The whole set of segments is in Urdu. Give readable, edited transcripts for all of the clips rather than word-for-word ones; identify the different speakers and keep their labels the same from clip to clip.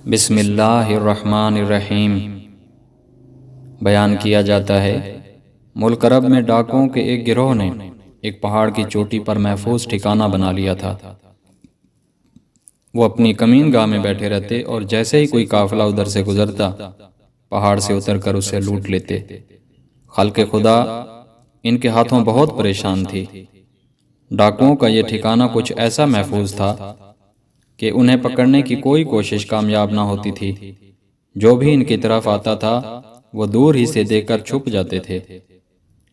Speaker 1: بسم اللہ الرحمن الرحیم۔ بیان کیا جاتا ہے ملک عرب میں ڈاکوؤں کے ایک گروہ نے ایک پہاڑ کی چوٹی پر محفوظ ٹھکانہ بنا لیا تھا۔ وہ اپنی کمین گاہ میں بیٹھے رہتے اور جیسے ہی کوئی قافلہ ادھر سے گزرتا پہاڑ سے اتر کر اسے لوٹ لیتے۔ خلق خدا ان کے ہاتھوں بہت پریشان تھی۔ ڈاکوؤں کا یہ ٹھکانہ کچھ ایسا محفوظ تھا کہ انہیں پکڑنے کی کوئی کوشش کامیاب نہ ہوتی تھی۔ جو بھی ان کی طرف آتا تھا وہ دور ہی سے دیکھ کر چھپ جاتے تھے۔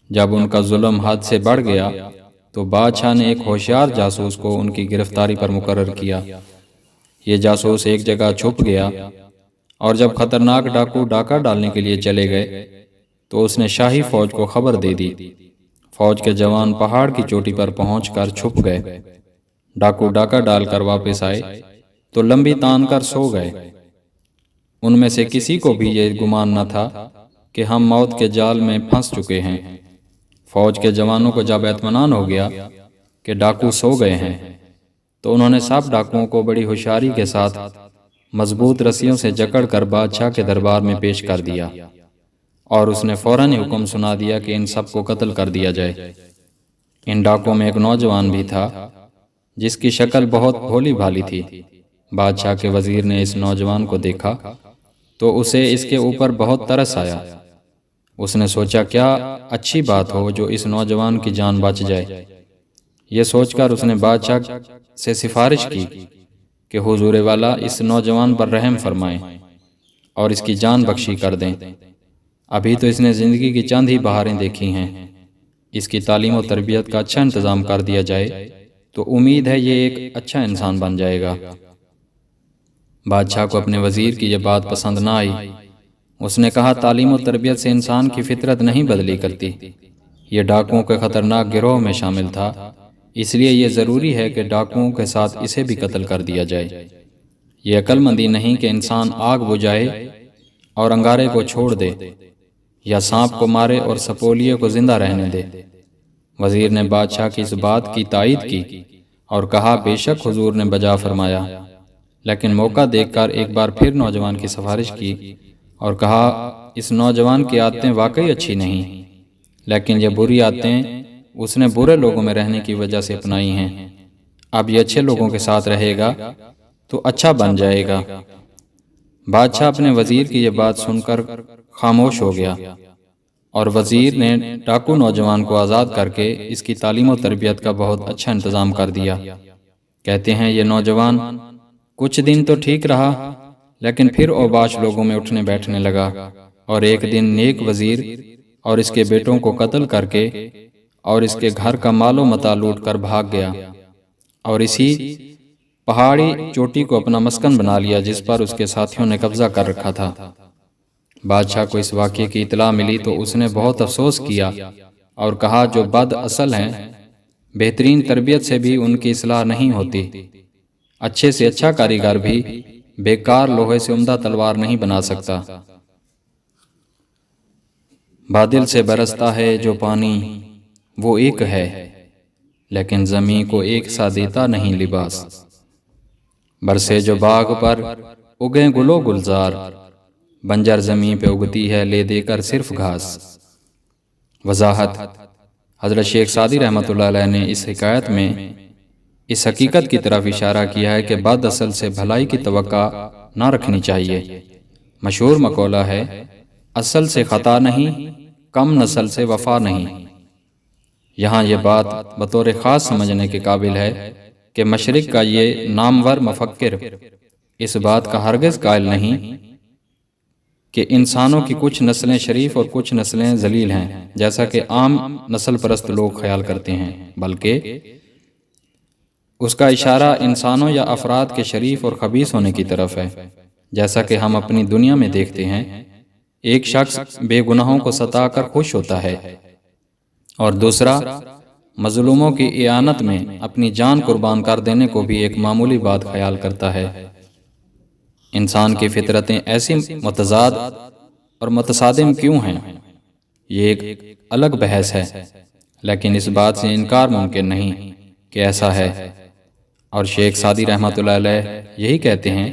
Speaker 1: جب ان کا ظلم حد سے بڑھ گیا تو بادشاہ نے ایک ہوشیار جاسوس کو ان کی گرفتاری پر مقرر کیا۔ یہ جاسوس ایک جگہ چھپ گیا اور جب خطرناک ڈاکو ڈاکہ ڈالنے کے لیے چلے گئے تو اس نے شاہی فوج کو خبر دے دی۔ فوج کے جوان پہاڑ کی چوٹی پر پہنچ کر چھپ گئے۔ ڈاکو ڈاکہ ڈال کر واپس آئے تو لمبی تان کر سو گئے۔ ان میں سے کسی کو بھی یہ گمان نہ تھا کہ ہم موت کے جال میں پھنس چکے ہیں۔ فوج کے جوانوں کو جب اطمینان ہو گیا کہ ڈاکو سو گئے ہیں تو انہوں نے سب ڈاکوؤں کو بڑی ہوشیاری کے ساتھ مضبوط رسیوں سے جکڑ کر بادشاہ کے دربار میں پیش کر دیا اور اس نے فوراً حکم سنا دیا کہ ان سب کو قتل کر دیا جائے۔ ان ڈاکوؤں میں ایک نوجوان بھی تھا جس کی شکل بہت بھولی بھالی تھی۔ بادشاہ کے وزیر نے اس نوجوان کو دیکھا تو اسے اس کے اوپر بہت ترس آیا۔ اس نے سوچا کیا اچھی بات ہو جو اس نوجوان کی جان بچ جائے۔ یہ سوچ کر اس نے بادشاہ سے سفارش کی کہ حضور والا اس نوجوان پر رحم فرمائیں اور اس کی جان بخشی کر دیں۔ ابھی تو اس نے زندگی کی چند ہی بہاریں دیکھی ہیں۔ اس کی تعلیم و تربیت کا اچھا انتظام کر دیا جائے تو امید ہے یہ ایک اچھا انسان بن جائے گا۔ بادشاہ کو اپنے وزیر کی یہ بات پسند نہ آئی۔ اس نے کہا تعلیم و تربیت سے انسان کی فطرت نہیں بدلی کرتی۔ یہ ڈاکوؤں کے خطرناک گروہ میں شامل تھا، اس لیے یہ ضروری ہے کہ ڈاکوؤں کے ساتھ اسے بھی قتل کر دیا جائے۔ یہ عقل مندی نہیں کہ انسان آگ بجھائے اور انگارے کو چھوڑ دے یا سانپ کو مارے اور سپولیے کو زندہ رہنے دے۔ وزیر نے بادشاہ کی اس بات کی تائید کی اور کہا بے شک حضور نے بجا فرمایا، لیکن موقع دیکھ کر ایک بار پھر نوجوان کی سفارش کی اور کہا اس نوجوان کی عادتیں واقعی اچھی نہیں، لیکن یہ بری عادتیں اس نے برے لوگوں میں رہنے کی وجہ سے اپنائی ہیں۔ اب یہ اچھے لوگوں کے ساتھ رہے گا تو اچھا بن جائے گا۔ بادشاہ اپنے وزیر کی یہ بات سن کر خاموش ہو گیا اور وزیر نے ڈاکو نوجوان کو آزاد کر کے اس کی تعلیم و تربیت کا بہت اچھا انتظام کر دیا۔ کہتے ہیں یہ نوجوان کچھ دن تو ٹھیک رہا لیکن پھر اوباش لوگوں میں اٹھنے بیٹھنے لگا اور ایک دن نیک وزیر اور اس کے بیٹوں کو قتل کر کے اور اس کے گھر کا مال و متاع لوٹ کر بھاگ گیا اور اسی پہاڑی چوٹی کو اپنا مسکن بنا لیا جس پر اس کے ساتھیوں نے قبضہ کر رکھا تھا۔ بادشاہ کو اس واقعے کی اطلاع ملی تو اس نے بہت افسوس کیا اور کہا جو بد اصل ہیں بہترین تربیت سے بھی ان کی اصلاح نہیں ہوتی۔ اچھے سے اچھا کاریگر بھی بیکار لوہے سے عمدہ تلوار نہیں بنا سکتا۔ بادل سے برستا ہے جو پانی وہ ایک ہے، لیکن زمین کو ایک سا دیتا نہیں لباس۔ برسے جو باغ پر اگیں گلو گلزار، بنجر زمین پہ اگتی ہے لے دے کر صرف گھاس۔ وضاحت: حضرت شیخ سعدی رحمۃ اللہ علیہ نے اس حکایت میں اس حقیقت کی طرف اشارہ کیا ہے کہ بد اصل سے بھلائی کی توقع نہ رکھنی چاہیے۔ مشہور مقولہ ہے اصل سے خطا نہیں، کم نسل سے وفا نہیں۔ یہاں یہ بات بطور خاص سمجھنے کے قابل ہے کہ مشرق کا یہ نامور مفکر اس بات کا ہرگز قائل نہیں کہ انسانوں کی کچھ نسلیں شریف اور کچھ نسلیں ذلیل ہیں جیسا کہ عام نسل پرست لوگ خیال کرتے ہیں، بلکہ اس کا اشارہ انسانوں یا افراد کے شریف اور خبیث ہونے کی طرف ہے۔ جیسا کہ ہم اپنی دنیا میں دیکھتے ہیں ایک شخص بے گناہوں کو ستا کر خوش ہوتا ہے اور دوسرا مظلوموں کی اعانت میں اپنی جان قربان کر دینے کو بھی ایک معمولی بات خیال کرتا ہے۔ انسان کی فطرتیں ایسی متضاد اور متصادم کیوں ہیں؟ یہ ایک الگ بحث ہے، لیکن اس بات سے انکار ممکن نہیں کہ ایسا ہے۔ اور شیخ سعدی رحمۃ اللہ علیہ یہی کہتے ہیں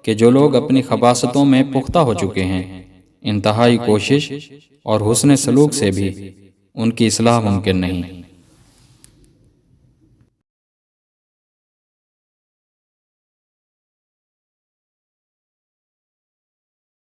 Speaker 1: کہ جو لوگ اپنی خباثتوں میں پختہ ہو چکے ہیں، انتہائی کوشش اور حسن سلوک سے بھی ان کی اصلاح ممکن نہیں۔